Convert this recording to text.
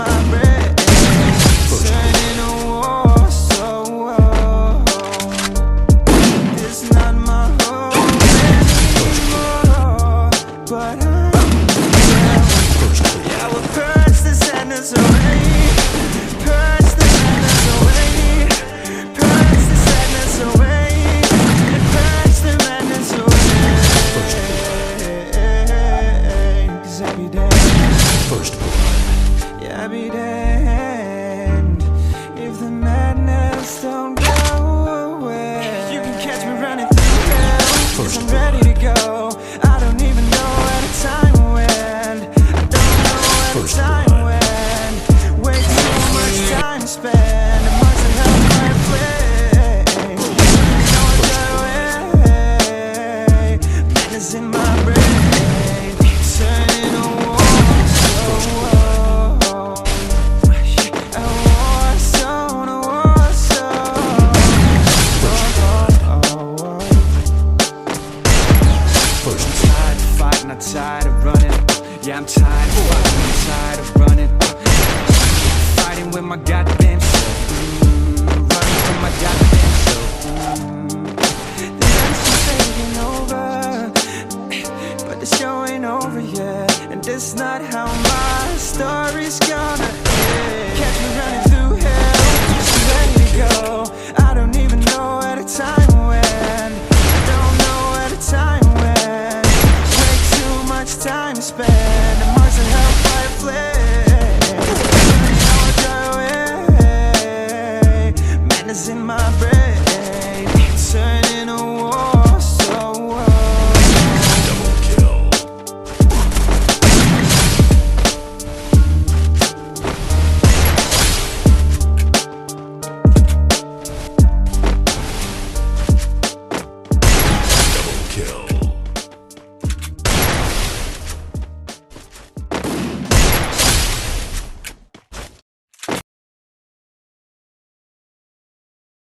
my brain, turning a war. So it's not my home anymore, but yeah, we'll purge the sadness away, purge the sadness away, purge the sadness away, purge the madness away. 'Cause I'll be damned, yeah, I'll be damned if the madness don't go away. You can catch me running through hell, 'cause I'm ready to go. I don't even know where the time went, I don't know where the time went. Way too much time spent amongst the hell my flame. You know I got away, madness in my brain, turning a war. A war zone, a war zone. I'm tired of fighting, I'm tired of running. Yeah, I'm tired of fighting, I'm tired of running. Fighting with my goddamn self, running from my goddamn self. The night's just taking over, but the show ain't over yet, and it's not how my story's gone.